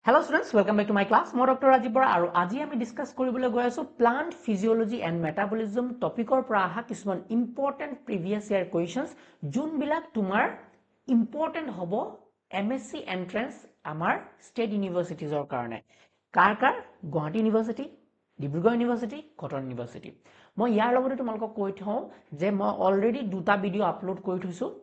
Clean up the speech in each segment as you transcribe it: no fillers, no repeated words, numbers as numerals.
Hello students, welcome back to my class. Moi Dr. Rajiv Bora aru aji ami discuss koribole goi asu plant physiology and metabolism topicor pra aha kisman important previous year questions jun bilak tumar important hobo MSc entrance amar state universities or karone kar Guwahati University, Dibrugarh University, Cotton University. Moi yar logote tumalok koi thau je moi already duta video upload kori thuisu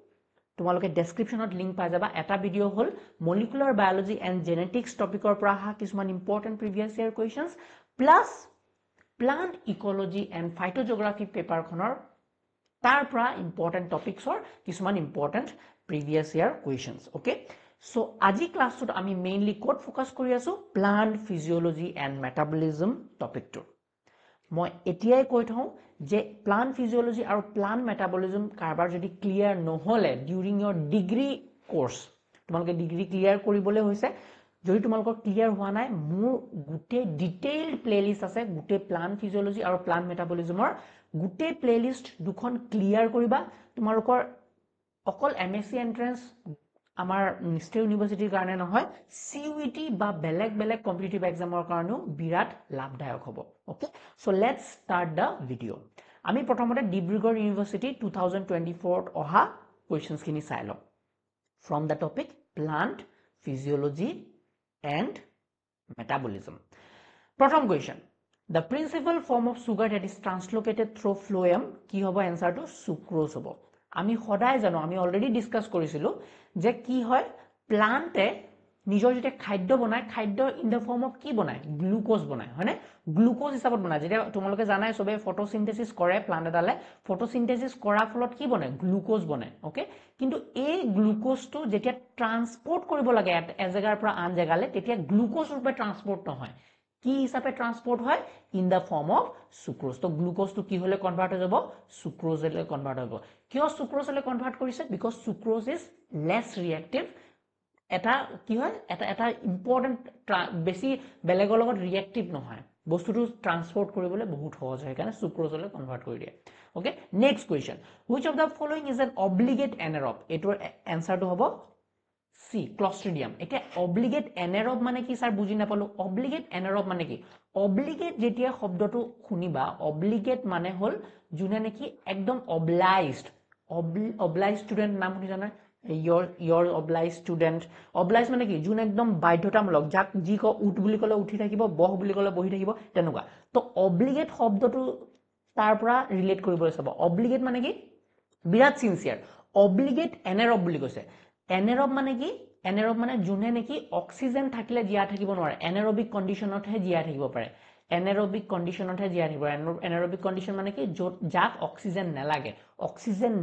তোমালোকে ডেসক্ৰিপচনত link পাই যাবা এটা video হল molecular biology and genetics টপিকৰ পৰা অহা কিছুমান important previous year questions plus plant ecology and phytogeography পেপাৰখনৰ তাৰ পৰা ইম্পৰ্টেণ্ট টপিকছৰ কিছুমান important previous year questions okay so আজি ক্লাছটোত আমি মেইনলি ক'ত ফ'কাছ কৰি আছো প্লান্ট ফিজিঅলজি এণ্ড মেটাবলিজম টপিকটো মই এতিয়াই কৈ থওঁ যে প্লান্ট ফিজিঅলজি আৰু প্লান্ট মেটাবলিজম কাৰবাৰ যদি ক্লিয়াৰ নহলে ডিউৰিং ইয়োৰ ডিগ্ৰী কোৰ্স তোমালোকে ডিগ্ৰী ক্লিয়াৰ কৰিবলৈ হৈছে যদি তোমালোকৰ ক্লিয়াৰ হোৱা নাই মোৰ গুটে ডিটেইলড প্লেলিষ্ট আছে গুটে প্লান্ট ফিজিঅলজি আৰু প্লান্ট মেটাবলিজমৰ গুটে প্লেলিষ্ট দুখন ক্লিয়াৰ কৰিবা তোমালোকৰ অকল এমএসসি এন্ট্ৰেন্স আমাৰ ষ্টেট ইউনিভাৰ্সিটিৰ কাৰণে নহয় সিইউটি বা বেলেগ বেলেগ কম্পিটিটিভ এক্সামৰ কাৰণেও বিৰাট লাভদায়ক হ'ব okay so let's start da video আমি প্ৰথমতে ডিব্ৰুগড় ইউনিভাৰ্সিটি 2024 অহা কোৱেশ্চনছ খিনি চাই লম from da topic plant physiology and metabolism প্ৰথম question the principal form of sugar that is translocated through phloem কি হ'ব এনসাৰটো সুক্ৰোজ হ'ব আমি সদায় জানো আমি অলৰেডি ডিসকাস কৰিছিলো যে কি হয় প্লান্টে নিজৰ যেতে খাদ্য বনায় খাদ্য ইন দা ফৰ্ম অফ কি বনায় গ্লুকোজ বনায় হয়নে গ্লুকোজ হিচাপত বনায় যেটা তোমালোকে জানাই সবে ফটোসিনথেসিস কৰে প্লান্ট এটালে ফটোসিনথেসিস কৰাৰ ফলত কি বনে গ্লুকোজ বনে ওকে কিন্তু এই গ্লুকোজটো যেতিয়া ট্ৰান্সপোৰ্ট কৰিব লাগে এজেগাৰ পৰা আন জেগালে তেতিয়া গ্লুকোজ ৰূপে ট্ৰান্সপোৰ্ট নহয় কি হিচাপে ট্ৰান্সপোৰ্ট হয় ইন দা ফৰ্ম অফ সুক্ৰোজ তো গ্লুকোজ তো কি হলে কনভাৰ্ট হৈ যাব সুক্ৰোজলে কনভাৰ্ট হ'ব কিয় সুক্ৰোজলে কনভাৰ্ট কৰিছে বিকজ সুক্ৰোজ ইজ লেস ৰিঅ্যাক্টিভ এটা কি হয় এটা ইম্পৰ্টেন্ট বেছি বেলেগৰ লগত ৰিঅ্যাক্টিভ নহয় বস্তুটো ট্ৰান্সপোৰ্ট কৰিবলৈ বহুত সহজ হয় কাৰণে সুক্ৰোজলে কনভাৰ্ট কৰি দিয়ে okay next question which of the following is an obligate anaerobe এটোৰ আনসাৰটো হ'ব C Clostridium এটা obligate anaerobe মানে কি স্যার বুজি নাপালো obligate anaerobe মানে কি obligate যেতিয়া শব্দটো শুনিবা obligate মানে হল জুনে নেকি একদম obliged student নাম শুনি জানা your obliged student obliged মানে কি জুন একদম বাধ্যতামূলক যাক যি ক উঠ বুলি কলে উঠি থাকিব বহ বুলি কলে বহি থাকিব তেনেকুৱা তো obligate শব্দটো তাৰ পৰা ৰিলেট কৰিবলৈ চাব obligate মানে কি বিৰাট সিনসিয়াৰ obligate anaerobe বুলি কৈছে এনাৰব মানে কি এনাৰব মানে জুনে নেকি অক্সিজেন থাকিলে জিয়া থাকিব নোৱাৰে এনাৰবিক কন্ডিশনতহে জিয়া থাকিব পাৰে এনাৰবিক কন্ডিশনতহে জিয়া থাকিব এনাৰবিক কন্ডিশন মানে কি যাক অক্সিজেন নালাগে অক্সিজেন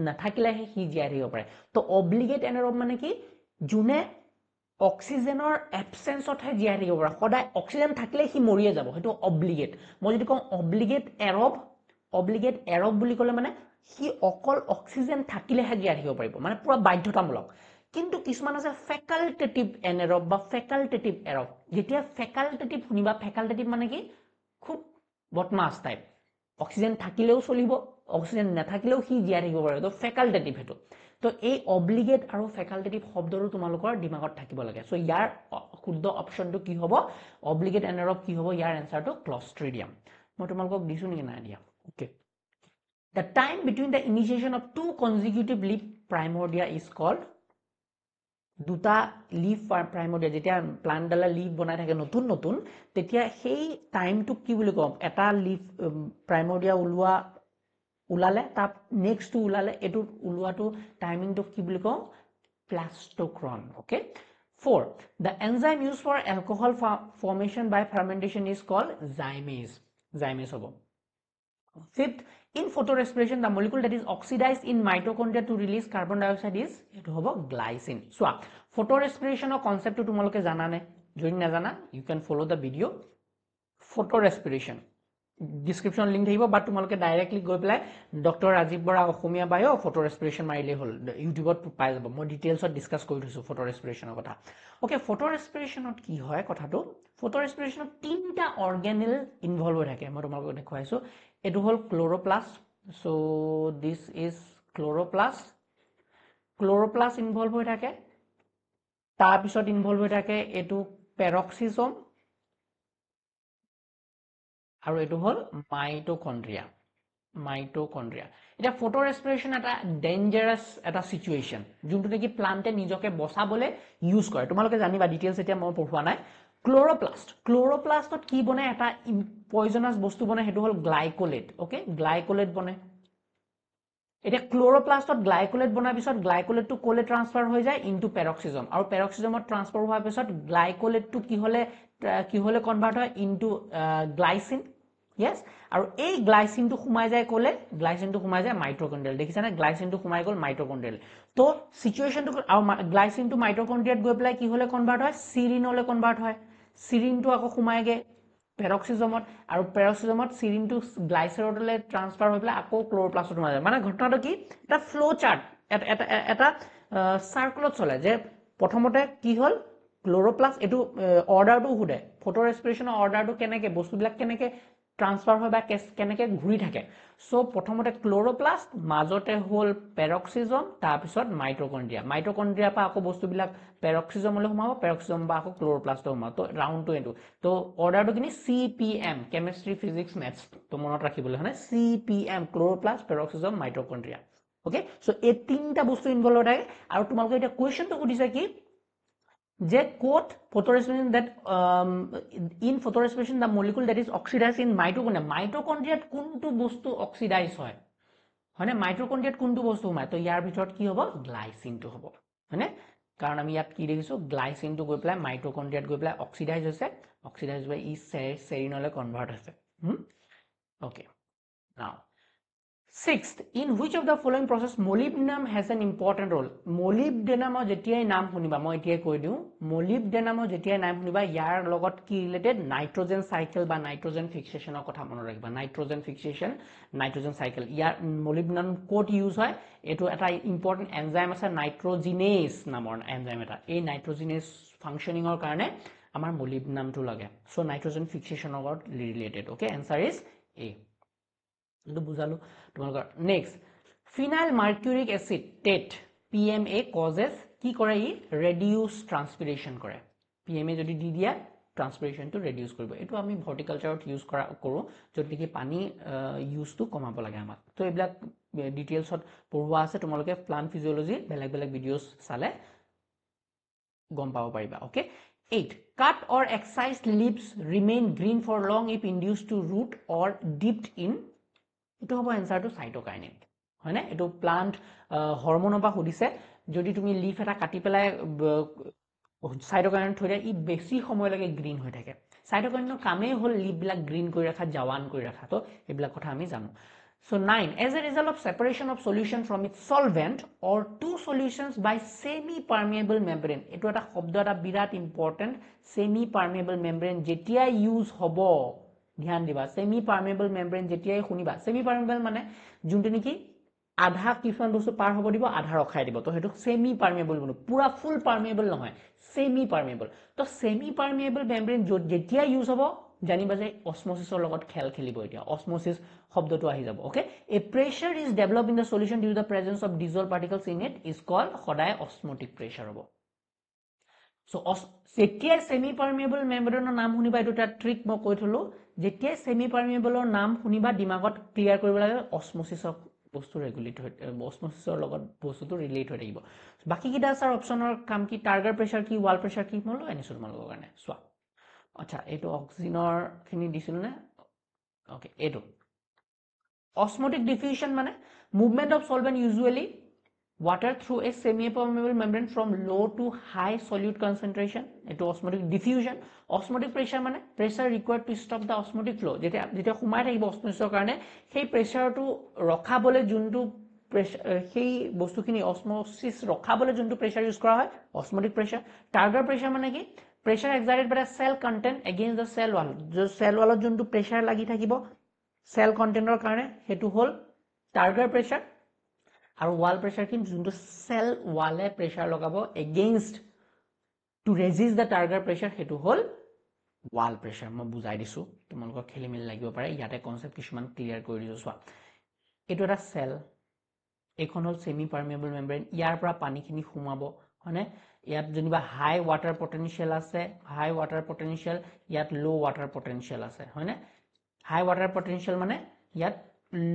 নাথাকিলেহে হি জিয়া থাকিব পাৰে তো অব্লিগেট এনাৰব মানে কি জুনে অক্সিজেনৰ এবসেন্সতহে জিয়া থাকিব পাৰে সদায় অক্সিজেন থাকিলে হি মৰিয়ে যাব হেতু অব্লিগেট মই যদি কওঁ অব্লিগেট এৰব বুলি ক'লে মানে হি অকল অক্সিজেন থাকিলেহে জিয়া থাকিব পাৰিব মানে পুৰা বাধ্যতামূলক কিন্তু কিছুমান আছে ফেকাল্টেটিভ এনাৰব বা ফেকাল্টেটিভ এৰব যেতিয়া ফেকাল্টেটিভ শুনিবা ফেকাল্টেটিভ মানে কি খুব বদমাছ টাইপ অক্সিজেন থাকিলেও চলিব অক্সিজেন নাথাকিলেও হি জিয়া থাকিব পাৰে তো ফেকাল্টেটিভ হেতু তো এই অব্লিগেট আৰু ফেকাল্টেটিভ শব্দটো তোমালোকৰ দিমাগত থাকিব লাগে সো ইয়াৰ শুদ্ধ অপচনটো কি হ'ব অব্লিগেট এনাৰব কি হ'ব ইয়াৰ আনসাৰটো ক্লস্ট্ৰিডিয়াম মই তোমালোকক দিছো নেকি না দিয়া okay The time between the initiation of two consecutive leaf primordia is called দুটা leaf primordia যেতিয়া প্লান্ট ডালা leaf বনাই থাকে নতুন নতুন তেতিয়া সেই টাইমটো কি বুলি কম এটা leaf primordia উলালে তা নেক্সট টু উলালে এটো উলোৱাটো টাইমিংটো কি বুলি কম প্লাস্টোক্ৰন okay 4 The enzyme used for alcohol formation by fermentation is called zymase হ'ব Fifth, in photorespiration, the molecule that is oxidized in mitochondria to release carbon dioxide is eto hobo glycine. So, photorespiration or concept to tumaloke jana ne, jodi na jana, you can follow the video. Photorespiration. Description link thakibo but tumaloke directly go apply Dr. Rajiv Bora Ohomia bio photorespiration marile hol YouTube ot pai jabo mo details ot discuss kori thisu photorespiration or kotha okay photorespiration ot ki hoy kotha to photorespiration ot tinta organelle involved thake mo tumaloke dekhaisu etu hol chloroplast so this is chloroplast involved hoi thake tar pisot involved hoi thake etu পেৰক্সিজম আৰু এটো হল মাইটোকন্ড্ৰিয়া এটা photo ৰেসপিৰেশন এটা ডেঞ্জাৰাস এটা situation যোনটো নেকি প্লান্টে নিজকে বসাবলে use কৰে তোমালোকে জানিবা ডিটেইলস এতিয়া মই পঢ়োৱা নাই ক্লোৰোপ্লাস্টত কি বনে এটা পয়জনাস বস্তু বনে হেতু হল গ্লাইকোলেট ওকে গ্লাইকোলেট বনে এটা ক্লোৰোপ্লাস্টত গ্লাইকোলেট বনাৰ পিছত গ্লাইকোলেটটো কোলে ট্ৰান্সফাৰ হৈ যায় ইনটু পেৰক্সিজম আৰু পেৰক্সিজমত ট্ৰান্সফাৰ হোৱাৰ পিছত গ্লাইকোলেটটো কি হলে কনভাৰ্ট হয় ইনটু গ্লাইসিন yes আৰু এই গ্লাইসিনটো সোমাই যায় কোলে গ্লাইসিনটো সোমাই যায় মাইটোকন্ড্ৰিয়াল দেখিছানে গ্লাইসিনটো সোমাই গল মাইটোকন্ড্ৰিয়াল তো সিচুয়েশনটো আৰু গ্লাইসিনটো মাইটোকন্ড্ৰিয়াত গৈ পেলাই কি হলে কনভাৰ্ট হয় সিৰিনলে কনভাৰ্ট হয় সিৰিনটো আকৌ সোমাই গে পেৰক্সিজমত আৰু পেৰক্সিজমত সিৰিনটো গ্লাইসেৰডলে ট্ৰান্সফাৰ হৈ পেলাই আকৌ ক্লোৰোপ্লাস্টত সোমাই যায় মানে ঘটনাটো কি এটা ফ্লো চাৰ্ট এটা সাৰ্কুলত চলে যে প্ৰথমতে কি হল ক্লোৰোপ্লাস্ট এটো অৰ্ডাৰটো হুদে ফটো ৰেসপিৰেশনৰ অৰ্ডাৰটো কেনেকে বস্তুবিলাক কেনেকে ট্ৰান্সফাৰ হয় বা কেনেকে ঘুৰি থাকে সো প্ৰথমতে ক্লোৰোপ্লাস্ট মাজতে হল পেৰক্সিজম তাৰ পিছত মাইটোকন্ড্ৰিয়া পা আকৌ বস্তুবিলাক পেৰক্সিজমলৈ সোমাব পেৰক্সিজম বা আকৌ ক্লোৰোপ্লাস্টত সোমাব তো ৰাউন্ডটো এটো তো অৰ্ডাৰটো কিনি CPM কেমিষ্ট্ৰি ফিজিক্স মেথছ তো মনত ৰাখিবলৈ হনে CPM ক্লোৰোপ্লাস্ট পেৰক্সিজম মাইটোকন্ড্ৰিয়া ওকে সো এই তিনটা বস্তু ইনভলভ থাকে আৰু তোমালোকে এটা কোৱেশ্চনটো সুধিছে কি যে coat photorespiration that in photorespiration the molecule that is oxidized in mitochondria কোনটো বস্তু অক্সিডাইজ হয় হয়নে মাইটোকন্ড্ৰিয়াত কোনটো বস্তু হয় তো ইয়াৰ ভিতৰত কি হ'ব গ্লাইসিনটো হ'ব হয়নে কাৰণ আমি ইয়াত কি দেখিছো গ্লাইসিনটো গৈ পেলাই মাইটোকন্ড্ৰিয়াত গৈ পেলাই অক্সিডাইজ হৈছে অক্সিডাইজ হৈ ই সেৰিনলে কনভাৰ্ট হৈছে ওকে নাও Sixth, in which of the following process molybdenum has an important role? Molybdenum jetiai naam huniba moi etiai koi diu molybdenum jetiai naam huniba yar logot ki related nitrogen cycle ba nitrogen fixation or kotha mone rakhiba nitrogen fixation nitrogen cycle yar molybdenum code use hoy eto eta important enzyme ase nitrogenase namor enzyme eta ei nitrogenase functioning or karone amar molybdenum to lage so nitrogen fixation got related okay answer is A to buzalu tomar next phenyl mercuric acid tet PMA causes ki kore I reduce transpiration kore PMA jodi di dia transpiration to reduce koribo eto ami horticulture use koru jodi ki pani use to komabo lage amak to eblak details ot porwa ase tomaloke plant physiology belag videos sale gom pabo pariba okay 8 cut or excised leaves remain green for long if induced to root or dipped in এটো হ'ব এনসারটো cytokinin হয়নে এটো plant হৰমোনৰ পৰা সুধিছে যদি তুমি leaf এটা কাটি পেলাই সাইটোকাইনিন থৈ দিয়া ই বেছি সময় লাগে গ্ৰীন হৈ থাকে সাইটোকাইনিনৰ কামেই হল লিফ বিলাক গ্ৰীন কৰি ৰাখা জৱান কৰি ৰাখা তো এইবিলাক কথা আমি জানো so 9 as a result of separation of solution from its solvent or two solutions by semi permeable membrane এটো এটা শব্দ এটা বিৰাট ইম্পৰ্টেন্ট semi permeable membrane যেতিয়া ইউজ হ'ব ধ্যান দিবা সেমি পারমেবল মেমব্রেন যেতিয়াই শুনিবা সেমি পারমেবল মানে যোনটো নেকি আধা কিফান বস্তু পার হ'ব দিব আধা ৰখাই দিব তো হেতু সেমি পারমেবল বনো পুরা ফুল পারমেবল নহয় সেমি পারমেবল তো সেমি পারমেবল মেমব্রেন যেতিয়া ইউজ হ'ব জানিবা যে অসমোসিসৰ লগত খেল খেলিব এতিয়া অসমোসিস শব্দটো আহি যাব okay a pressure is develop in the solution due to the presence of dissolve particles in it is called সদায় অসমোটিক প্ৰেসাৰ হ'ব So, যেতিয়া semi permeable membrane নাম শুনিবা এটো এটা ট্ৰিক মই কৈ থলো যেতিয়া semi permeable নাম শুনিবা দিমাগত ক্লিয়াৰ কৰিব লাগে অসমোসিসৰ বস্তু ৰেগুলেট হয় অসমোসিসৰ লগত বস্তুটো ৰিলেট হৈ থাকিব বাকি কিটা স্যাৰ অপচনৰ কাম কি টাৰ্গেট প্ৰেসাৰ কি ওয়াল প্ৰেসাৰ কি মই লৈ আনিছো তোমালোকৰ কাৰণে সোৱা আচ্ছা এটো অক্সিজেনৰ খিনি দিছিল নে ওকে এটো osmotic diffusion মানে movement of solvent usually water through a semi-permeable membrane from low to high solute concentration eto osmotic diffusion osmotic pressure mane pressure required to stop the osmotic flow jeta khumai thakibo osmosis karone সেই pressure to rokhabole juntu সেই বস্তুখিনি osmosis rokhabole juntu pressure use kora hoy osmotic pressure target pressure mane ki pressure exerted by the cell content against the cell wall jo cell wall juntu pressure lagi thakibo cell content or karone hetu hol target pressure আৰু wall pressure কি যোনটো cell wall এ pressure লগাব against to resist the target pressure হেতু হল wall pressure মই বুজাই দিছো তোমালোকৰ খেলিমেল লাগিব পাৰে ইয়াতে কনসেপ্ট কিছুমান ক্লিয়াৰ কৰি দিছো সোৱা এটো এটা cell এখন হল semi permeable membrane ইয়াৰ পৰা পানীখিনি সোমাব হনে ইয়াত যেনিবা হাই ওয়াটাৰ পটেনশিয়াল আছে হাই ওয়াটাৰ পটেনশিয়াল ইয়াত লো ওয়াটাৰ পটেনশিয়াল আছে হয়নে হাই ওয়াটাৰ পটেনশিয়াল মানে ইয়াত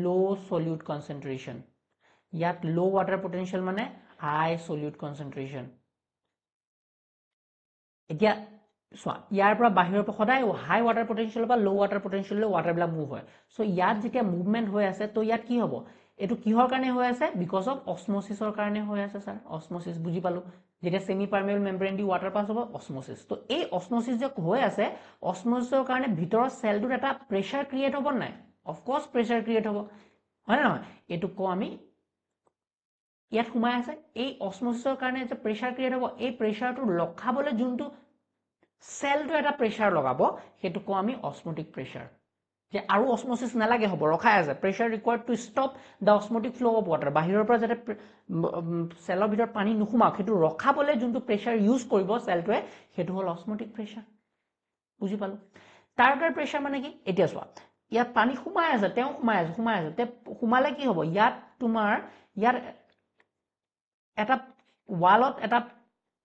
লো সলিউট কনসেন্ট্ৰেশন ইয়াত লো ওয়াটাৰ পটেনশিয়াল মানে হাই সলিউট কনসেন্ট্ৰেশন এতিয়া সোয়া ইয়াৰ পৰা বাহিৰৰ পৰা সদায় হাই ওয়াটাৰ পটেনশিয়াল বা লো ওয়াটাৰ পটেনশিয়াল ওয়াটাৰ বিলাক মুভ হয় সো ইয়াত যেতিয়া মুভমেন্ট হৈ আছে তো ইয়াত কি হ'ব এটো কিহৰ কাৰণে হৈ আছে বিকজ অফ অসমোসিসৰ কাৰণে হৈ আছে স্যাৰ অসমোসিস বুজি পালো যেতিয়া সেমি পাৰ্মিয়েবল মেমব্ৰেন দি ওয়াটাৰ পাস হ'ব অসমোসিস তো এই অসমোসিস যে হৈ আছে অসমোসিসৰ কাৰণে ভিতৰৰ সেলটোত এটা প্ৰেসাৰ ক্ৰিয়েট হ'ব নাই অফ কোৰ্স প্ৰেসাৰ ক্ৰিয়েট হ'ব হয় না নহয় এটো কো আমি ইয়াত সোমাই আছে এই অসমোসিসৰ কাৰণে যে প্ৰেসাৰ ক্ৰিয়েট হ'ব এই প্ৰেসাৰটো লখাবলৈ যোনটো সেলটো এটা প্ৰেসাৰ লগাব হেতু কো আমি অসমোটিক প্ৰেসাৰ যে আৰু অসমোসিস নালাগে হ'ব ৰখাই আছে pressure required to stop the osmotic flow of water বাহিৰৰ পৰা যাতে সেলৰ ভিতৰত পানী নুখুমাওক হেতু ৰখাবলৈ যোনটো প্ৰেসাৰ ইউজ কৰিব সেলটোৱে হেতু হল অসমোটিক প্ৰেসাৰ বুজি পালো টাৰ্গেট প্ৰেসাৰ মানে কি এতিয়া সোৱা ইয়াত পানী খুমাই আছে তেও খুমাই আছে তে খুমালে কি হ'ব ইয়াত তোমাৰ ইয়াৰ এটা ওয়ালত এটা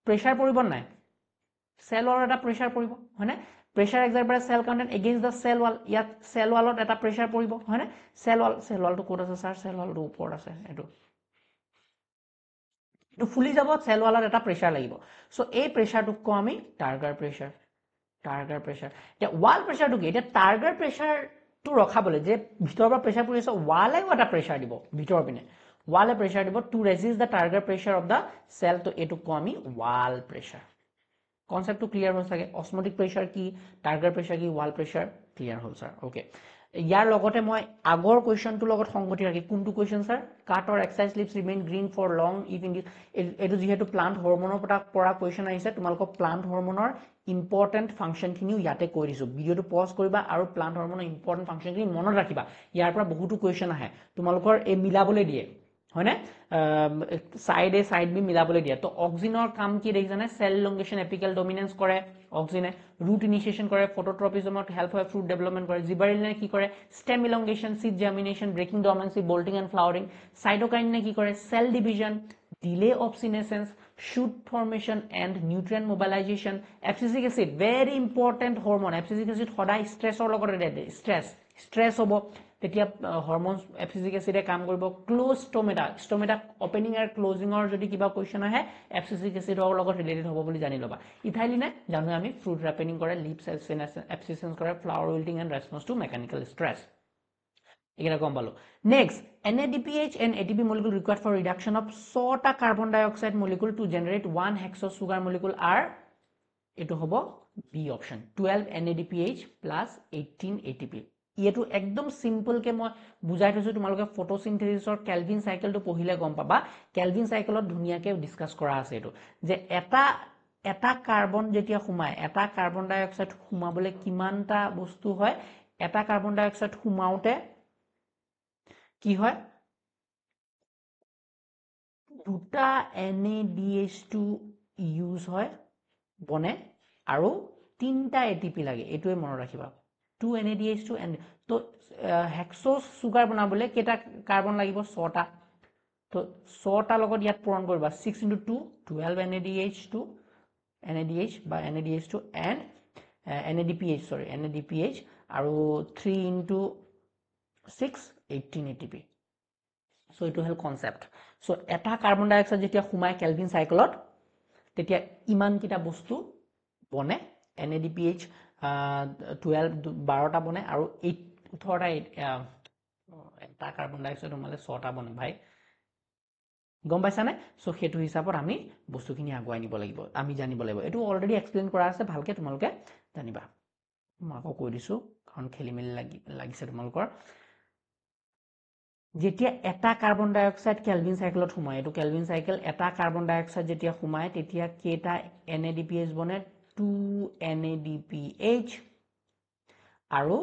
প্ৰেসাৰ পৰিব নাই সেলৰ এটা প্ৰেসাৰ পৰিব হয়নে pressure exert by cell content against the cell wall ইয়াত সেল ওয়ালত এটা প্ৰেসাৰ পৰিব হয়নে সেল ওয়ালটো কোত আছে স্যাৰ সেল ওয়ালটো ওপৰত আছে এটো ফুলি যাব সেল ওয়ালত এটা প্ৰেসাৰ লাগিব সো এই প্ৰেসাৰটো কো আমি টাৰ্গেট প্ৰেসাৰ এতিয়া ওয়াল প্ৰেসাৰটো কি এতিয়া টাৰ্গেট প্ৰেসাৰটো ৰখাবলৈ যে ভিতৰৰ পৰা প্ৰেসাৰ পৰি আছে ওয়ালেও এটা প্ৰেসাৰ দিব ভিতৰৰ পিনে ওয়ালে প্ৰেসাৰ দিব to resist the turgor pressure of the cell তো এটো কো আমি ওয়াল প্ৰেসাৰ কনসেপ্ট টু ক্লিয়াৰ হৈ থাকে অসমোটিক প্ৰেসাৰ কি টাৰ্গেট প্ৰেসাৰ কি ওয়াল প্ৰেসাৰ ক্লিয়াৰ হ'ল স্যাৰ ওকে ইয়াৰ লগতে মই আগৰ কোৱেশ্চনটো লগত সংগতি ৰাখি কোনটো question sir cut or excise leaves remain green for long even এটো যেহেতু প্লান্ট হৰমনৰ পৰা কোৱেশ্চন আহিছে তোমালোকক প্লান্ট হৰমনৰ ইম্পৰ্টেন্ট ফাংশন খিনিও ইয়াতে কৈ দিছো ভিডিওটো পজ কৰিবা আৰু প্লান্ট হৰমনৰ ইম্পৰ্টেন্ট ফাংশন খিনি মনত ৰাখিবা ইয়াৰ পৰা বহুতো কোৱেশ্চন আহে তোমালোকৰ এই মিলাবলৈ দিয়ে হয়নে সাইড এ সাইড বি মিলাবলৈ দিয়া তো অক্সিনৰ কাম কি দেখিছানে সেল ইলংগেশন এপিক্যাল ডমিনেন্স কৰে অক্সিনে ৰুট ইনিশিয়েশন কৰে ফটোট্ৰপিজমত হেল্প হয় ফ্ৰুট ডেভেলপমেন্ট কৰে জিবাৰিলনে কি কৰে stem elongation seed germination breaking dormancy bolting and flowering সাইটোকাইনে কি কৰে cell division delay of senescence shoot formation and nutrient mobilization epsic acid very important hormone epsic acid সদায় স্ট্ৰেছৰ লগত ৰিলেটেড স্ট্ৰেছ হ'ব তেতিয়া হৰমোনস epsic acid এ কাম কৰিব ক্লোজ স্টোমেটা ওপেনিং আৰু ক্লোজিংৰ যদি কিবা কোৱেশ্চন আহে epsic acid ৰ লগত ৰিলেটেড হ'ব বুলি জানি লবা ইথাইলিনে জানো আমি ফ্ৰুট ৰেপেনিং কৰে লিপ এপসিসেন্স কৰে flower wilting and response to mechanical stress একেটা কম পালো next NADPH and ATP molecule required for reduction of 6টা carbon dioxide molecule to generate 1 hexose sugar molecule are eto hobo B option 12 NADPH plus 18 ATP eto ekdom simple ke moi bujai thoisu tumaloke photosynthesis or Calvin cycle to pohile gom paba Calvin cycle ot dhuniya ke discuss kora ase eto je eta carbon jetia khumai eta carbon dioxide khumabole kimanta bostu hoy eta carbon dioxide khumaute কি হয় দুটা NADH2 use হয় বনে আৰু তিনটা ATP লাগে এটোৱে মনত ৰাখিবা 2 NADH2 and তো হেক্সোজ সুগাৰ বনাবলে কেটা কাৰ্বন লাগিব 6টা তো 6টা লগত ইয়াত পূৰণ কৰিবা 6 * 2 12 NADH2 NADH বা NADH2 and NADPH আৰু 3 * 6 18 ATP so it will concept so eta carbon dioxide jetia khumai Kelvin cycle ot tetia iman kita bostu bone NADPH 12 12ta bone aru 18ta eta carbon dioxide male 6ta bone bhai গম পাইছা নে so হেতু হিসাবত আমি বস্তুখিনি আগুৱাই নিব লাগিব আমি জানিব লাগিব এটো অলৰেডি এক্সপ্লেইন কৰা আছে ভালকে তোমালোকে জানিবা মাকো কৈ দিছো কাৰণ খেলিমেলি লাগিছে তোমালোকৰ যেতিয়া এটা কাৰ্বন ডাইঅক্সাইড কেলভিন সাইকেলত সোমায় এটো কেলভিন সাইকেল এটা কাৰ্বন ডাইঅক্সাইড যেতিয়া সোমায় তেতিয়া কেটা NADPH বনে 2 NADPH আৰু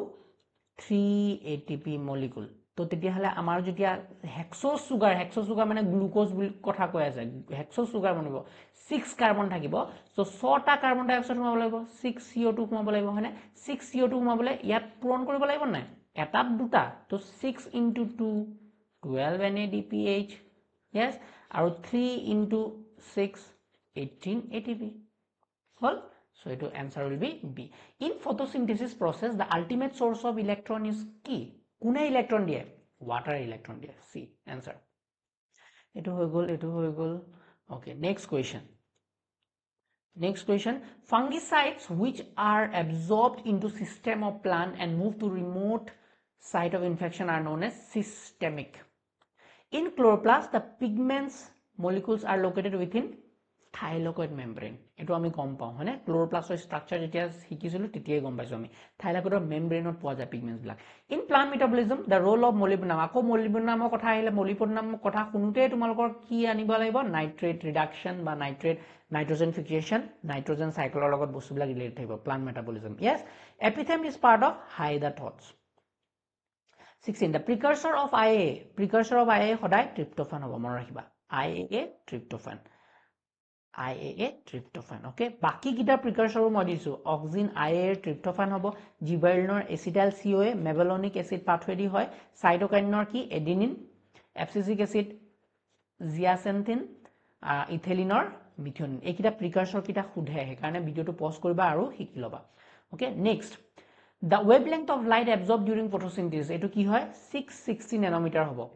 3 ATP মলিকুল তো তেতিয়া হলে আমাৰ যেতিয়া হেক্সোজ সুগাৰ মানে গ্লুকোজ বুলি কথা কৈ আছে হেক্সোজ সুগাৰ বনিব 6 কাৰ্বন থাকিব সো 6টা কাৰ্বন ডাইঅক্সাইড সোমাব লাগিব 6 CO2 সোমাব লাগিব হয়নে 6 CO2 সোমাবলে ইয়াত পূৰণ কৰিব লাগিব নাই এটাত দুটা তো 6 * 2 12 NADPH yes আৰু 3 * 6 18 ATP. Well, so it answer will be B. In photosynthesis process, the ultimate source of electron is key. Kune electron diye? Water electron diye. C. Answer. Etu hoy gol. Okay, next question. Next question. Fungicides which are absorbed into system of plant and move to remote site of infection are known as systemic. In chloroplast, the pigments molecules are located within thylakoid membrane. Etu ami gom pao hone chloroplast's structure jetia hikisilu tetiye gom paisu ami thylakoid membrane ot poa jay pigments bilak. In plant metabolism, the role of molybdenum ako molybdenum kotha ahile molybdenum kotha kunute tumalokor ki aniba laibo nitrate reduction ba nitrate nitrogen fixation nitrogen cycle logot bostu bilak related thaibo plant metabolism. Yes, epithem is part of hide the thoughts. 16. The precursor of IAA hodai tryptophan hobo mon rakhiba. IAA tryptophan. Okay, baki kita precursor mo disu oxygen IAA tryptophan hobo gibberellin acetyl CoA mevalonic acid pathway di hoy cytokine nor ki adenine abscisic acid zeaxanthin ethylene or methionine ekita precursor kita khudhe he karone video to pause koriba aru hikiloba. Okay, next. The wavelength of light absorbed during photosynthesis etu ki hoy 660 nanometer hobo.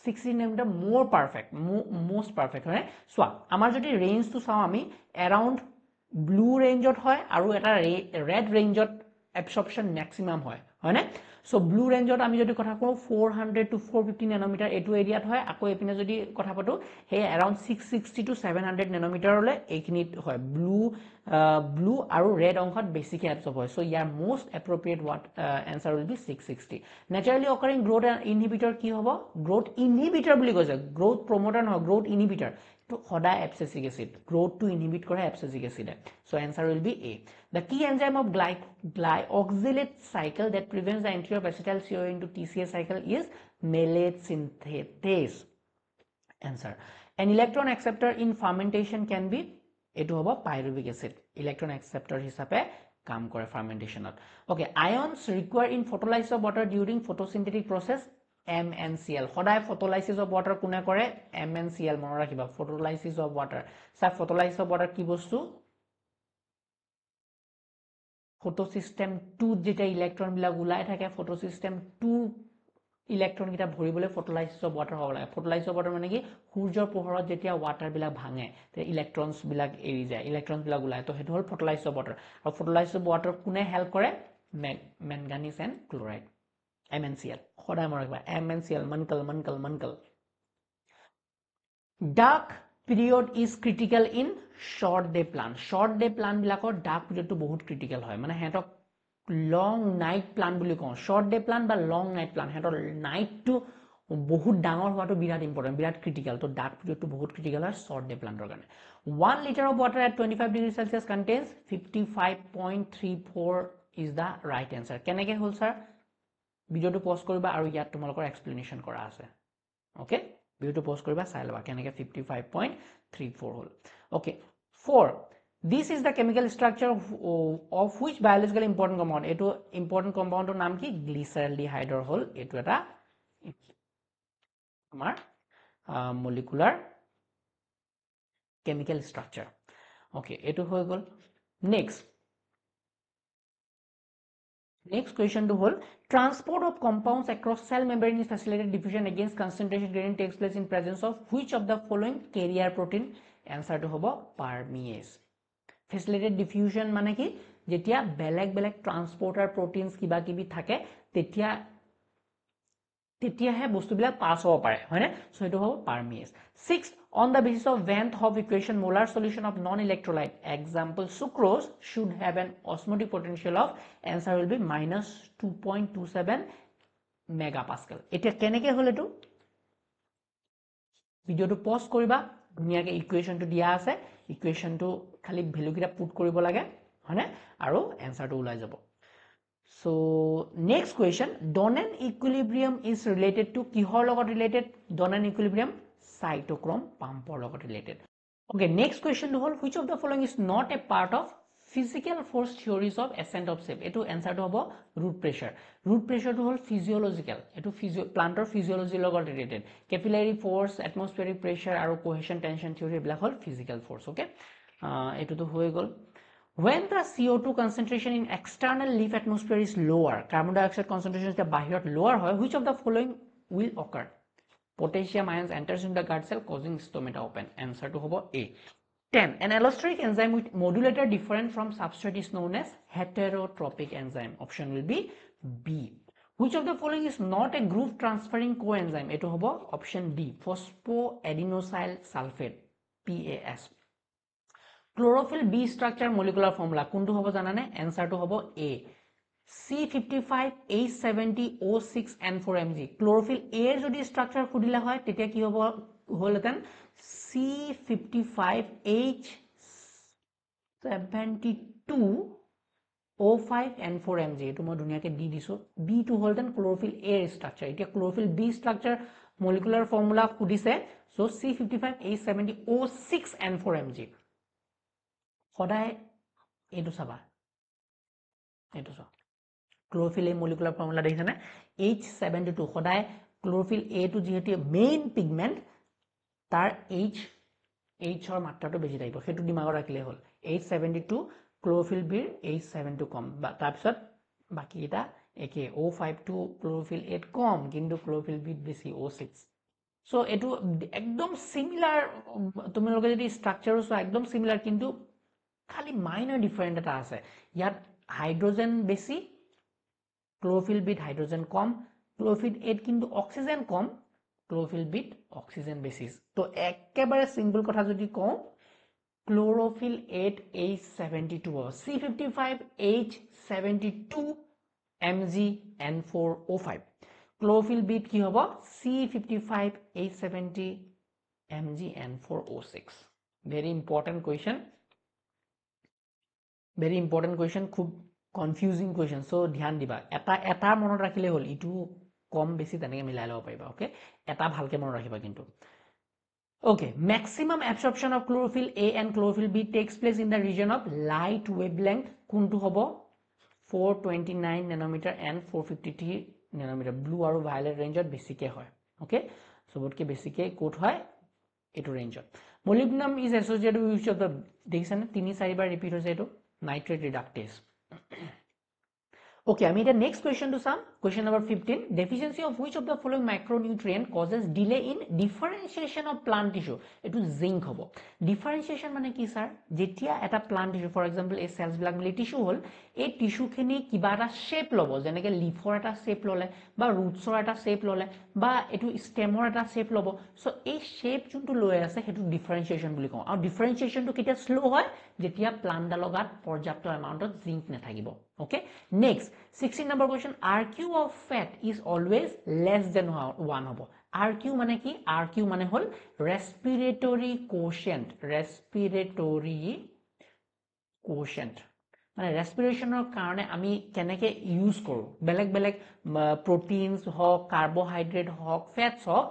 60 nanometer more perfect, most perfect right? So amar jodi range to saw ami around blue range ot hoy aru eta red range ot absorption maximum hoy hoine. So blue range ot ami jodi kotha koru 400 to 450 nanometer etu area hoy ako epine jodi kotha patu he around 660 to 700 nanometer ole ekinit hoy blue aru red onkhot basically absorb hoy. So your most appropriate answer will be 660. Naturally occurring growth inhibitor ki hobo? Growth inhibitor buli koise, growth promoter no, growth inhibitor to hoda abscisic acid, growth to inhibit kore abscisic acid. So answer will be A. The key enzyme of glyoxylate cycle that prevents the entry of acetyl CoA into TCA cycle is malate synthetase. Answer. An electron acceptor in fermentation can be etu hobo pyruvic acid. Electron acceptor hisabe কাম কৰে fermentation. Okay, ions required in photolysis of water during photosynthetic process MnCl. সদায় photolysis of water কোনে কৰে MnCl মন ৰাখিবা photolysis of water. Sir photolysis of water কি বস্তু photosystem 2 যেটা ইলেক্ট্রন বিলাক উলাই থাকে photosystem 2 ইলেক্ট্রন কিটা ভৰিবলে photolysis of water হ'ব লাগে. photolysis of water মানে কি সূৰ্যৰ পোহৰত যেতিয়া water বিলাক ভাঙে তে ইলেক্ট্ৰনছ বিলাক এৰি যায় ইলেক্ট্ৰনছ বিলাক উলাই তো হেতু হল photolysis of water. আৰু photolysis of water কোনে হেল্প কৰে manganese and chloride MnCl. সদায় মন ৰাখিবা MnCl mancal. Dark period is critical in short day plant. Short day plant bilakor dark period to বহুত critical হয় মানে হেতক long night plant বুলি কওঁ short day plant বা long night plant হেতৰ night to বহুত ডাঙৰ হোৱাটো বিৰাট important বিৰাট critical তো dark period to বহুত critical হয় short day plant ৰ কাৰণে 1 liter of water at 25 degrees Celsius contains 55.34 is the right answer. কেনেকে হল স্যার ভিডিওটো পজ কৰিবা আৰু ইয়াত তোমালোকৰ এক্সপ্লেনেশন কৰা আছে. ওকে ভিডিওটো পজ কৰিবা চাই লবা কেনেকে 55.34 হল. Okay 4. This is the chemical structure of which biologically important compound. Eto important compound or naam ki glyceraldehyde hol. Eto eta amar molecular chemical structure. Okay, eto hoy gol. Next question to hold. Transport of compounds across cell membrane is facilitated diffusion against concentration gradient takes place in presence of which of the following carrier protein? Answer to hobo permease. Facilitated diffusion মানে কি যেতিয়া বেলেগ ট্ৰান্সপোৰ্টাৰ প্ৰোটিনস কিবা কিবি থাকে তেতিয়া হে বস্তুবিলাক পাস হ'ব পাৰে হয়নে সো এটো হ'ব permease. 6. On the basis of Van 't Hoff equation molar solution of non-electrolyte example sucrose should have an osmotic potential of answer will be minus 2.27 megapascal. এটা কেনেকে হল এটো ভিডিওটো পজ কৰিবা ধুনিয়াকে ইকুৱেচনটো দিয়া আছে ইকুৱেচনটো খালি ভ্যালু কিটা পুট কৰিব লাগে হয়নে আৰু এনসাৰটো ওলাই যাব. So next question, Donen equilibrium is related to kihor logot related? Donen equilibrium cytochrome pump logot related. Okay, next question to hold, which of the following is not a part of physical force theories of ascent of shape etu answer to hobo root pressure to hol physiological etu plantor physiology logot related capillary force atmospheric pressure aru cohesion tension theory black hole physical force okay etu to hoye gol when the CO2 concentration in external leaf atmosphere is lower carbon dioxide concentration is bahirot lower hoy which of the following will occur potassium ions enters in the guard cell causing stomata open answer to hobo A 10. An allosteric enzyme with modulator different from substrate is known as heterotropic enzyme. Option will be B. Which of the following is not a groove transferring coenzyme? Eto hobo option D. Phosphoadenosyl sulfate PAS. Chlorophyll B structure molecular formula. Kuntu hobo janane? Answer to hobo A. C55H70O6N4Mg. Chlorophyll A jodi structure khudila hoy tetia ki hobo holeten C55H72O5N4Mg etu moi duniake di diso B to holden chlorophyll A structure etia chlorophyll B structure molecular formula khudise so C55H70O6N4Mg hodai etu saba etu so chlorophyll A molecular formula dekhane H72 hodai chlorophyll A to jeheti main pigment tar H or matra to beji taibo hetu dimagor rakile hol H72 chlorophyll B H72 kom tar pisot baki eta eke O52 chlorophyll 8 kom kintu chlorophyll B besi O6 so etu ekdom similar tumloge jodi structure so ekdom similar kintu khali minor different eta ase yat hydrogen besi chlorophyll B hydrogen kom chlorophyll 8 kintu oxygen kom chlorophyll B oxygen basis to ekebare simple kotha jodi ko chlorophyll 8 H72 C55H72 MgN4O5 chlorophyll B ki hobo C55H70 MgN4O6 very important question khub confusing question so dhyan diba eta monot rakhile hol itu কম বেছি তেনেকে মিলাই লব পাৰিবা okay এটা ভালকে মন ৰাখিবা কিন্তু okay maximum absorption of chlorophyll A and chlorophyll B takes place in the region of light wavelength কোনটো হ'ব 429 nanometer and 453 nanometer blue আৰু violet range বেছিকে হয় okay সবতকে বেছিকে কোট হয় এটো ৰেঞ্জত molybdenum is associated with which of the দেখিছানে 3-4 বাৰ ৰিপিট হৈছে এটো nitrate reductase Okay, I made a next question to some. Question number 15. Deficiency of which of the following micronutrient causes delay in differentiation of plant tissue? It is zinc hobo. Differentiation mane ki sir? Jetia at a plant tissue, for example, a cells black tissue hole, a tissue khini kibara shape lobo, jeneke leaf or at a shape lole, ba roots or at a shape lole, ba etu stem or at a shape lobo. So a shape chuntu loe ase hetu differentiation buli kon. Our differentiation to kitia slow hoy, jetia plant dalogat porjapto amount of zinc nethakibo. Okay, next 16 number question RQ of fat is always less than 1 hobo RQ mane ki RQ mane hol respiratory quotient মানে ৰেসপিৰেচনৰ কাৰণে আমি কেনেকে use কৰো বেলেগ proteins হক carbohydrate হক ফেটস হক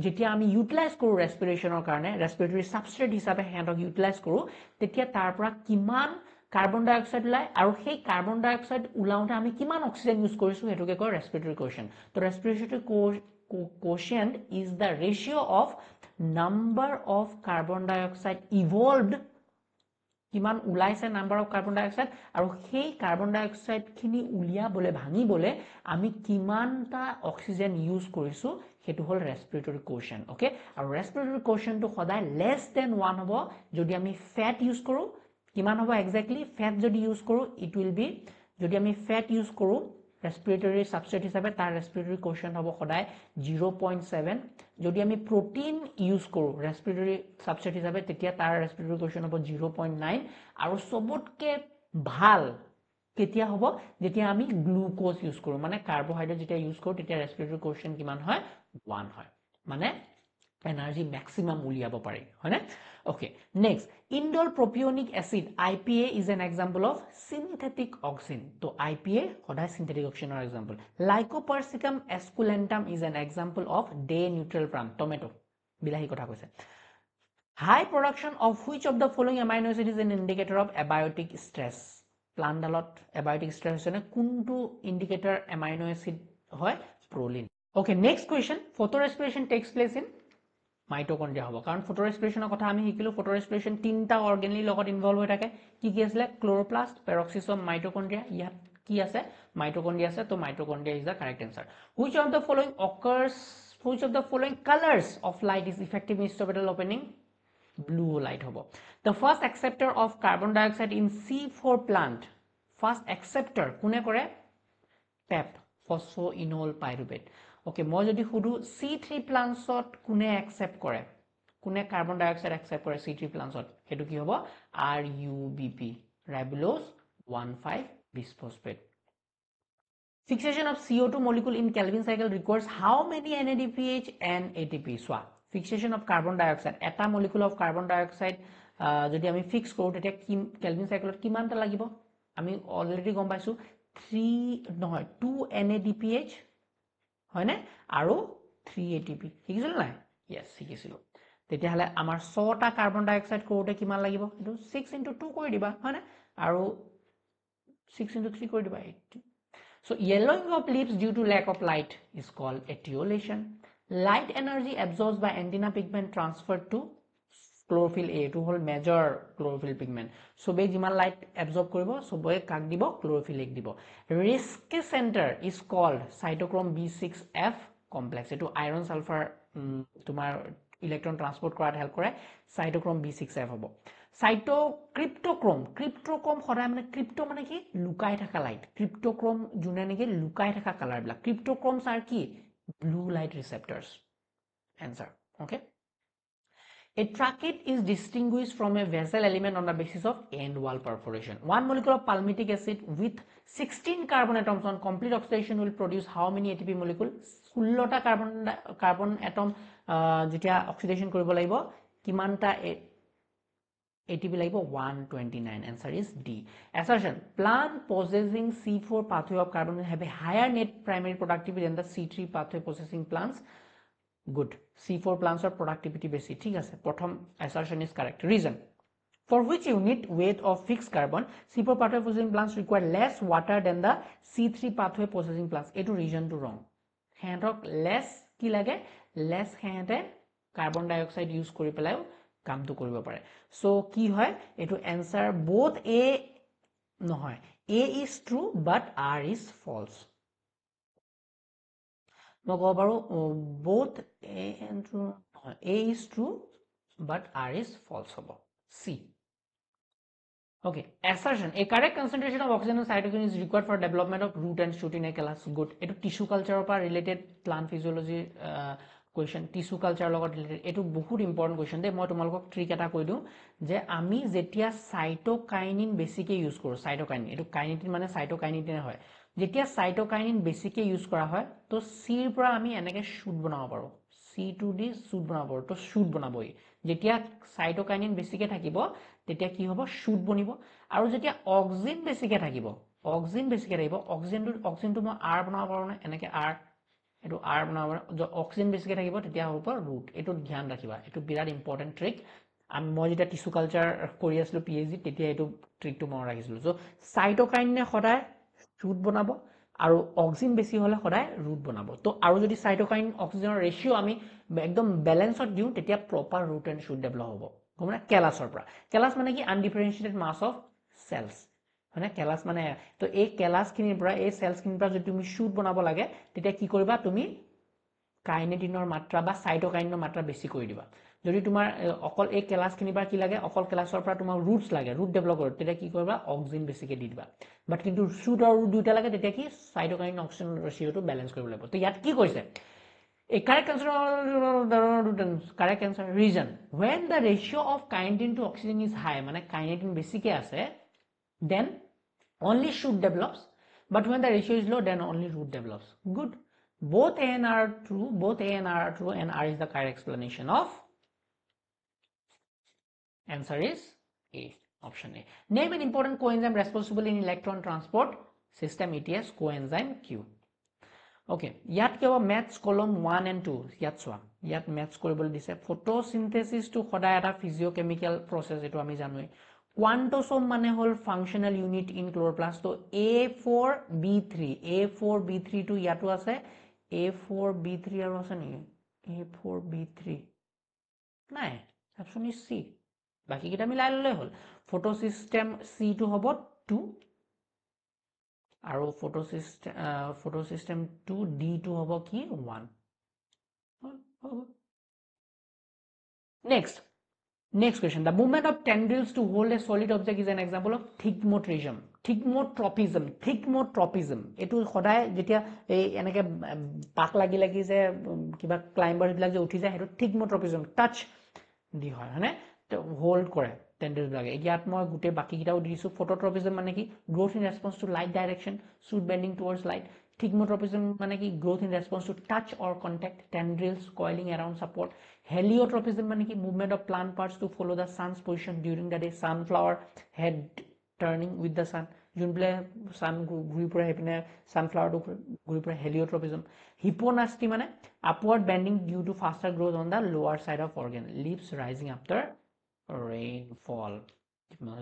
যেতিয়া আমি utilise কৰো ৰেসপিৰেচনৰ কাৰণে ৰেসপিৰেটৰি সাবস্ট্ৰেট হিচাপে হেঁতক ইউটিলাইজ কৰো তেতিয়া তাৰ পৰা কিমান carbon dioxide লাই আৰু সেই carbon dioxide উলাউতে আমি কিমান অক্সিজেন ইউজ কৰিছো হেতুকে কয় respiratory quotient তো respiratory quotient is the ratio of number of carbon dioxide evolved কিমান উলাইছে number of carbon dioxide আৰু সেই carbon dioxide খিনি উলিয়া বলে ভাঙি বলে আমি কিমানটা অক্সিজেন ইউজ কৰিছো হেতু হল respiratory quotient okay আৰু respiratory quotient to সদায় less than 1 হ'ব যদি আমি fat ইউজ কৰো কিমান হ'ব exactly fat যদি ইউজ কৰো it will be যদি আমি fat ইউজ কৰো respiratory substrate হিচাপে তাৰ respiratory quotient হ'ব সদায় 0.7 যদি আমি protein ইউজ কৰো respiratory substrate হিচাপে তেতিয়া তাৰ respiratory quotient হ'ব 0.9 আৰু সবতকে ভাল কেতিয়া হ'ব যেতিয়া আমি গ্লুকোজ ইউজ কৰো মানে কাৰ্বোহাইড্ৰেট যেতিয়া ইউজ কৰো তেতিয়া respiratory quotient কিমান হয় 1 হয় মানে energy maximum উলিয়াব পাৰি হয়নে okay next indole propionic acid IPA is an example of synthetic oxime to IPA hoda synthetic oxime or example lycopersicum esculentum is an example of day neutral plant tomato bilahi kotha koise High production of which of the following amino acid is an indicator of abiotic stress? Plant dalot abiotic stress is kuntu indicator amino acid hoy proline. Okay, next question. Photorespiration takes place in mitochondria hobo. Karon photorespiration kotha ami hikilo photorespiration tinta organelle logot involve hoy thake. Ki asle chloroplast, peroxisome, mitochondria. Yat ki ase mitochondria ase, to mitochondria is the correct answer. Which of the following occurs? Which of the following colors of light is effective in stovetal opening? Blue light hobo. The first acceptor of carbon dioxide in C4 plant. First acceptor kune kore? PEP, phosphoenol pyruvate. Okay, moi jodi hudu C3 plants ot kune accept kore? Kune carbon dioxide accept kore C3 plants ot? Hetu ki hobo? RUBP, ribulose 1,5-bisphosphate. Fixation of CO2 molecule in Calvin cycle requires how many NADPH and ATP? Swa. Fixation of carbon dioxide. Eta molecule of carbon dioxide jodi ami fix koru tetia Calvin cycle ki manta lagibo? Ami already gom paisu 2 NADPH hoy ne aru 3 ATP. Hikisil nai? Yes, hikisilu. Tetia hale amar 6 ta carbon dioxide korute kiman lagibo? Etu 6 into 2 kori diba hoy ne aru 6 into 3 kori diba 8. So yellowing of leaves due to lack of light is called etiolation. Light energy absorbed by antenna pigment transferred to chlorophyll A to whole major chlorophyll pigment. So be jiman light absorb koribo, so boy kak dibo chlorophyll A dibo. Risk center is called cytochrome B6F complex. Eto iron sulfur tumar electron transport korat help kore cytochrome B6F hobo. Cryptochrome khoda mane crypto mane ki lukai thaka light. Cryptochrome june neki lukai thaka color bla. Cryptochromes are ki blue light receptors. Answer. Okay. A trachete is distinguished from a vessel element on the basis of end wall perforation. One molecule of palmitic acid with 16 carbon atoms on complete oxidation will produce how many ATP molecule? 16 ta carbon atom jetia oxidation koribo laibo kimanta ATP laibo 129. Answer is D. Assertion: plant possessing C4 pathway of carbon will have a higher net primary productivity than the C3 pathway possessing plants. Good. C4 plants are productivity basic. ठीक है. Prothom assertion is correct. Reason: for which unit weight of fixed carbon C4 pathway possessing plants require less water than the C3 pathway possessing plants. Eto reason to wrong. Heantok less ki lage? Less heante carbon dioxide use kori pelai kam to koribo pare. So ki hoy? Eto answer both A no hoy. A is true but R is false. Both A and true. A is true, but R is false. C. Okay. Assertion: a correct concentration of oxygen and cytokine is required for development of root and shoot in a class. Good. It tissue culture related plant physiology question. Tissue culture related. It is very important question. De moi tomalok trick eta koi diu je ami jetia cytokinin basically use koro. Cytokinin. It kinetin mane cytokinin hoy. যেতিয়া cytokinin বেছিকে use কৰা হয় তো সিৰ পৰা আমি এনেকে shoot বনাব পাৰো C2 দি শুট বনাব পাৰো তো শুট বনাবই যেতিয়া সাইটোকাইনিন বেছিকে থাকিব তেতিয়া কি হ'ব শুট বনিব আৰু যেতিয়া অক্সিজেন বেছিকে থাকিব অক্সিজেনটো মই R বনাব পাৰো না এনেকে R এটো R বনাব পাৰো অক্সিজেন বেছিকে থাকিব তেতিয়া হ'ব ৰুট এটো ধ্যান ৰাখিবা এটো বিৰাট ইম্পৰ্টেন্ট ট্ৰিক আমি মই যেতিয়া টিস্যু কালচাৰ কৰি আছিলো PhD তেতিয়া এটো ট্ৰিকটো মন ৰাখিছিলো সো সাইটোকাইনে সদায় শুট বনাব আৰু অক্সিজেন বেছি হলে সদায় ৰুট বনাব তো আৰু যদি সাইটোকাইন অক্সিজেনৰ ৰেশিও আমি একদম ব্যালেন্সত দিউ তেতিয়া proper root and shoot develop হ'ব গমনা কেলাছৰ পৰা কেলাছ মানে কি আনডিফাৰেন্সিয়েটেড মাস অফ সেলস মানে কেলাছ মানে তো এই কেলাছ খিনিৰ পৰা এই সেলস খিনিৰ পৰা যদি তুমি শুট বনাব লাগে তেতিয়া কি কৰিবা তুমি কাইনেটিনৰ মাত্ৰা বা সাইটোকাইনৰ মাত্ৰা বেছি কৰি দিবা যদি তোমাৰ অকল এই কেলাছ খিনি পৰা কি লাগে অকল কেলাছৰ পৰা তোমাৰ ৰুটস লাগে ৰুট ডেভেলপ কৰে তেতিয়া কি কৰিবা অক্সিজেন বেছিকে দি দিবা বাট কিন্তু শুট আৰু দুটা লাগে তেতিয়া কি সাইটোকাইন অক্সিজেন ৰেশিওটো ব্যালেন্স কৰিব লাগিব তো ইয়াত কি কৈছে A correct answer reason when the ratio of kinetin to oxygen is high মানে kinetin বেছিকে আছে then only shoot develops but when the ratio is low then only root develops good both A and R are true and R is the correct explanation of answer is A option A name an important coenzyme responsible in electron transport system ETS coenzyme Q okay ইয়াত কেবা maths কলম 1 and 2 ইয়াত সোৱা ইয়াত maths কৰিবলৈ দিছে photosynthesis two সদায় এটা ফিজিওকেমিক্যাল process এটো আমি জানোই কোয়ান্টোসোম মানে হল ফাংশনাল ইউনিট ইন ক্লোৰোপ্লাস্ট তো A4B3 টু ইয়াতো আছে A4B3 আৰু আছে নি A4B3 নাই অপশন ইজ সি বাকি কিটা মিলাই ললে হল ফটোসিস্টেম সি টু হ'ব 2 আৰু ফটোসিস্টেম 2 D2 হ'ব কি 1 next question the movement of tendrils to hold a solid object is an example of thigmotropism etu khoday jetia ei enake pak lagi je kiba climbers bilak je uthi যায় hetu thigmotropism touch di hoy hane hold kore tendrils bilak iat moi gute baki kitao disu phototropism mane ki growth in response to light direction shoot bending towards light thigmotropism mane ki growth in response to touch or contact tendrils coiling around support heliotropism mane ki movement of plant parts to follow the sun's position during the day sunflower head turning with the sun junble sun guri pura hepine sunflower to guri pura heliotropism hyponasty mane upward bending due to faster growth on the lower side of organ leaves rising after rainfall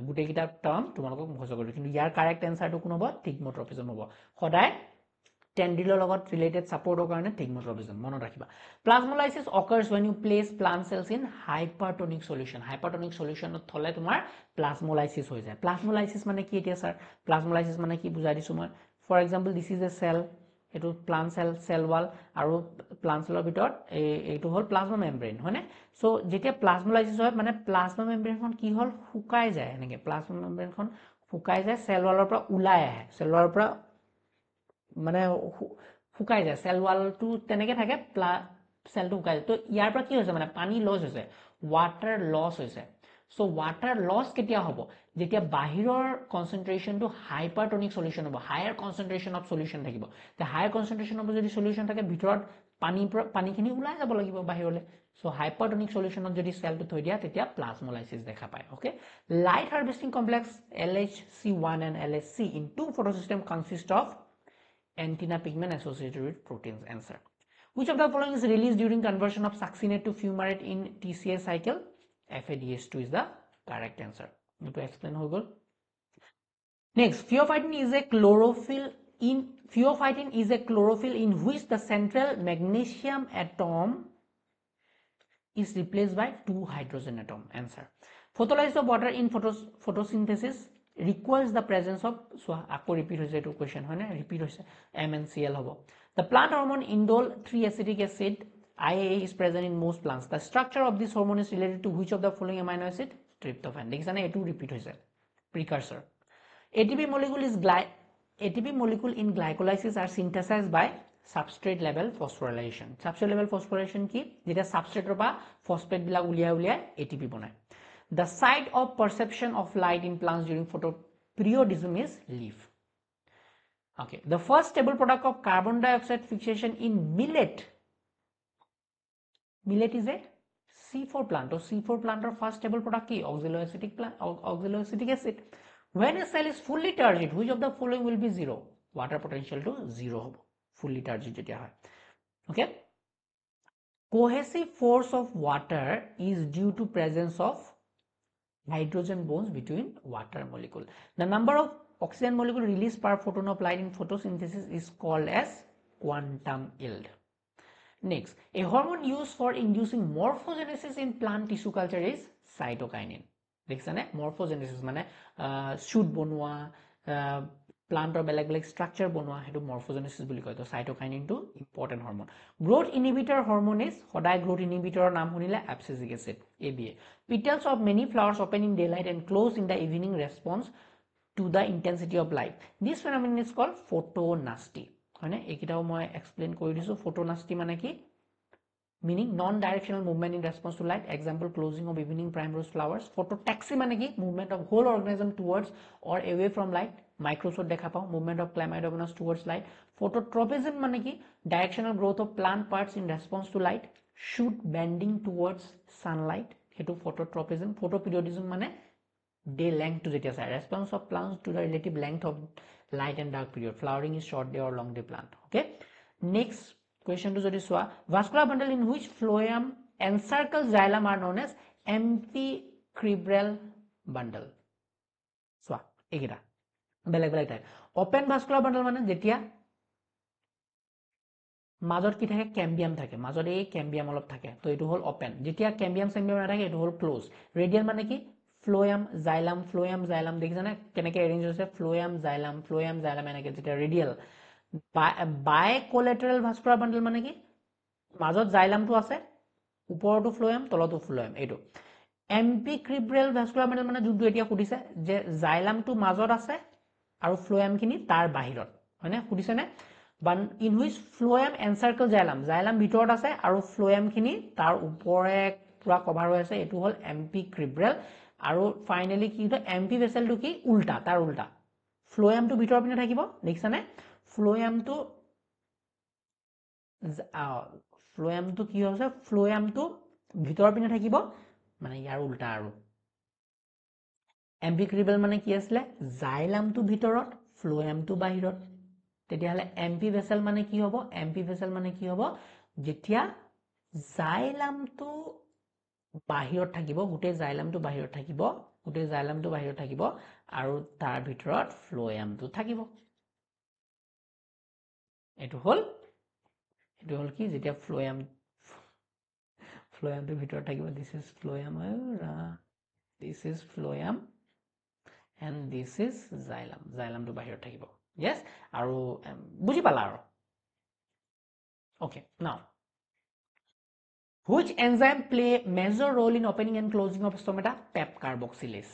gute kita term tumalok mukhoso kori kintu yar correct answer to kun hobo thigmotropism hobo khoday tendril logot related support karone thigmotropism mono rakhiba plasmolysis occurs when you place plant cells in hypertonic solution thole tumar plasmolysis hoy jay plasmolysis mane ki etia sir plasmolysis mane ki bujai disu moi for example this is a cell etu plant cell wall aru plant cell bitor etu hol plasma membrane hone so jetia plasmolysis hoy mane plasma membrane kon ki hol fukai jay eneke plasma membrane kon fukai jay cell wall pora ulai ahe cell wall pora মানে ফুকাই যায় cell wall two তেনেকে থাকে cell two ফুকাই যায় তো ইয়াৰ পৰা কি হৈছে মানে পানী লস হৈছে ওয়াটাৰ লস হৈছে সো ওয়াটাৰ লস কেতিয়া হ'ব যেতিয়া বাহিৰৰ কনসেন্ট্ৰেচন টু হাইপাৰটনিক সলিউশন হ'ব হায়াৰ কনসেন্ট্ৰেচন অফ সলিউশন থাকিব তে হায়াৰ কনসেন্ট্ৰেচন অফ যদি সলিউশন থাকে ভিতৰত পানীখিনি ওলাই যাব লাগিব বাহিৰলে সো হাইপাৰটনিক সলিউশনত যদি সেলটো থৈ দিয়া তেতিয়া প্লাজমোলাইসিস দেখা পায় okay light harvesting complex LHC1 and LHC in two photosystem consist of antenna pigment associated with proteins answer which of the following is released during conversion of succinate to fumarate in TCA cycle FADH2 is the correct answer to explain ho gol next pheophytin is a chlorophyll in which the central magnesium atom is replaced by 2 hydrogen atom answer photolysis of water in photosynthesis requires the presence of so ako repeat hoise to question hoy na repeat hoise MnCl hobo the plant hormone indole 3 acetic acid IAA is present in most plants the structure of this hormone is related to which of the following amino acid tryptophan dekhisane etu repeat hoise precursor ATP molecule in glycolysis are synthesized by substrate level phosphorylation ki jeta substrate ba phosphate bila ulia ATP banay the site of perception of light in plants during photoperiodism is leaf okay the first stable product of carbon dioxide fixation in millet is a C4 plant or C4 plant or first stable product ki oxaloacetic acid when a cell is fully turgid which of the following will be zero water potential to zero hobo fully turgid jetia hoy okay cohesive force of water is due to presence of hydrogen bonds between water molecule the number of oxygen molecule released per photon of light in photosynthesis is called as quantum yield next a hormone used for inducing morphogenesis in plant tissue culture is cytokinin dekhsane morphogenesis mane shoot bonua plant or belag structure bonua hetu morphogenesis boli koy to cytokinin to important hormone growth inhibitor hormone is hoday growth inhibitor naam hunile abscisic acid ABA petals of many flowers open in daylight and close in the evening response to the intensity of light this phenomenon is called photonasty hoine ekitao moi explain kori disu photonasty mane ki meaning non directional movement in response to light example closing of evening primrose flowers phototaxy mane ki movement of whole organism towards or away from light microscope dekha pao movement of chlamydomonas towards light phototropism mane ki directional growth of plant parts in response to light shoot bending towards sunlight hetu phototropism photoperiodism mane day length to jetia sai response of plants to the relative length of light and dark period flowering is short day or long day plant okay Next question to jodi soa, vascular bundle in which phloem encircle xylem are known as empicribral bundle. Soa ekita beleg type. Open vascular bundle mane jetia মাজত কি থাকে ক্যাম্বিয়াম থাকে মাজত এই ক্যাম্বিয়াম অলপ থাকে তো এটো হল ওপেন যেতিয়া ক্যাম্বিয়াম সেম্বিয়াম না থাকে এটো হল ক্লোজ ৰেডিয়াল মানে কি ফ্লোয়াম জাইলাম দেখিছানে কেনেকে এৰেঞ্জ হৈছে ফ্লোয়াম জাইলাম এনেকে যেতিয়া ৰেডিয়াল বাইকোলেটাৰাল ভাস্কুলাৰ বান্ডল মানে কি মাজত জাইলামটো আছে ওপৰটো ফ্লোয়াম তলটো ফ্লোয়াম এটো এম্পিক্ৰিব্ৰেল ভাস্কুলাৰ বান্ডল মানে যোনটো এতিয়া খুদিছে যে জাইলামটো মাজত আছে আৰু ফ্লোয়ামখিনি তাৰ বাহিৰত হয়নে খুদিছেনে in which phloem encircle xylem ভিতৰত আছে আৰু phloem খিনি তাৰ ওপৰে পুৰা কভাৰ হৈ আছে এটো হল empicribral আৰু ফাইনালি কি হয় এম্পি ভেসেলটো কি উল্টা তাৰ উল্টা phloem টো ভিতৰ পিনে থাকিব দেখিছানে phloem টো কি হৈছে phloem টো ভিতৰ পিনে থাকিব মানে ইয়াৰ উল্টা আৰু empicribral মানে কি আছিল xylem টো ভিতৰত phloem টো বাহিৰত তেতিয়া হলে এমপি ভেসেল মানে কি হ'ব যেতিয়া জাইলামটো বাহিৰত থাকিব গুটে জাইলামটো বাহিৰত থাকিব আৰু তাৰ ভিতৰত ফ্লোয়ামটো থাকিব এটো হল কি যেতিয়া ফ্লোয়ামটো ভিতৰত থাকিব this is phloem and this is xylemটো বাহিৰত থাকিব yes aru buji pala aro okay now which enzyme play major role in opening and closing of stomata pep carboxylase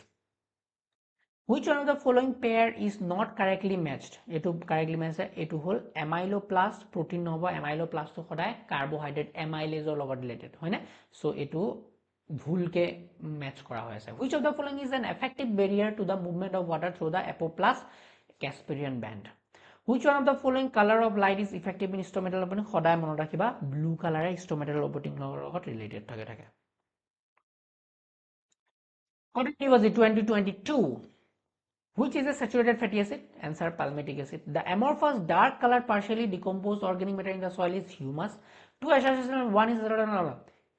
which one of the following pair is not correctly matched etu correctly matched etu hol amyloplast protein hobo amyloplast to khoday carbohydrate amylase or logot related hoine so etu bhul ke match kora hoy ase which of the following is an effective barrier to the movement of water through the apoplast Casparian band. Which one of the following color of light is effective in stomatal opening? Khoday monot rakhiba blue color e stomatal opening logot related thake. Continue was 2022. Which is a saturated fatty acid? Answer palmitic acid. The amorphous dark color partially decomposed organic matter in the soil is humus. Two associations, one is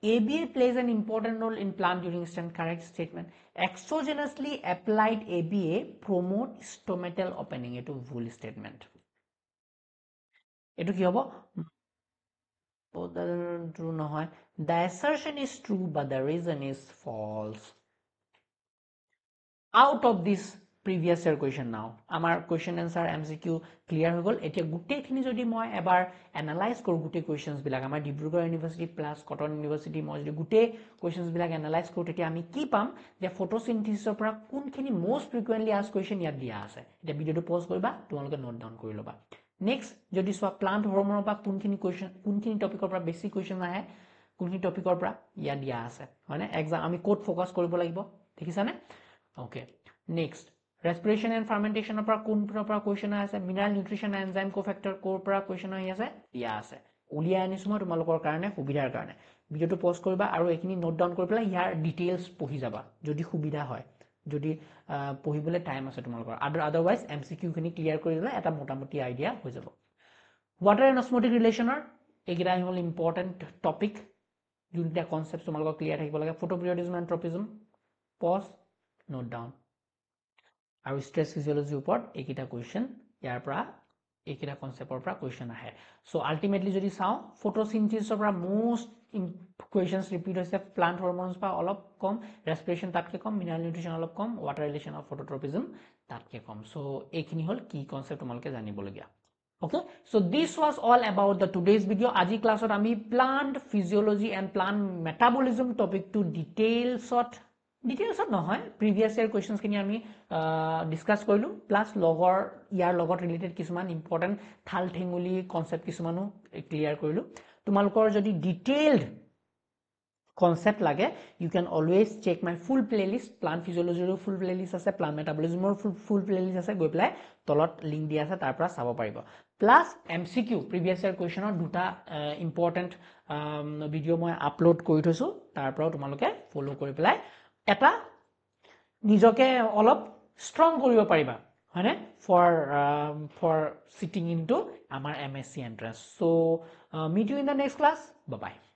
ABA plays an important role in plant during stand correct statement. Exogenously applied ABA promote stomatal opening. Eto full statement. Eto ki hobo? True no hoy. The assertion is true, but the reason is false. Out of this previous year question now, amar question answer MCQ clear ho gol. Etia gute khini jodi moi ebar analyze kor gute questions bilak amar Dibrugarh University plus Cotton University moi jodi gute questions bilak analyze kor tetia ami ki pam je photosynthesis pora kun khini most frequently asked question yat dia ase. Etia video to pause koriba tumaloke note down kori loba. Next jodi swa plant hormone pa kun khini question kun khini topic pora basic question ahe kun khini topic pora yat dia ase hoine exam ami code focus koribo lagibo dekhisane okay next respiration and fermentation opera kun proper question ase mineral nutrition and enzyme cofactor core pra question ahi ase dia ase ulia anisuma tumalokor karone subidhar karone video to pause koriba aru ekini note down kori pela yar details pohi jaba jodi subidha hoy jodi pohibole time ase tumalokor otherwise MCQ khini clear kori dile eta motamoti idea hoi jabo water and osmotic relation or egira hol important topic junta concepts tumalokor clear thakibo lage photoperiodism and tropism pause note down আৰু stress physiology উপৰত একিটা question ইয়াৰ পৰা একিটা conceptৰ পৰা question আহে so ultimately যদি চাও photosynthesis পৰা most questions repeat হৈছে plant hormones পৰা অলপ কম respiration তাতকে কম mineral nutrition অলপ কম water relation of phototropism তাতকে কম so এইখিনি হল কি concept তোমালকে জানিবলগিয়া okay so this was all about the today's video আজি ক্লাছত আমি plant physiology and plant metabolism topic to details no hoy previous year questions kini ami discuss koilu plus logor year logot related kisuman important thal thenguli concept kisumanu clear koilu tumalkor jodi detailed concept lage you can always check my full playlist plant physiology ro full playlist ase plant metabolism ro full playlist ase goi play tolot link dia ase tar pora sabo paribo plus MCQ previous year question or duta important video moi upload kori thoisu tar pora tumaloke follow kori play এটা নিজকে অলপ strong কৰিব পাৰিবা হয়নে for sitting into আমাৰ MSc entrance. So meet you in the next class. Bye bye.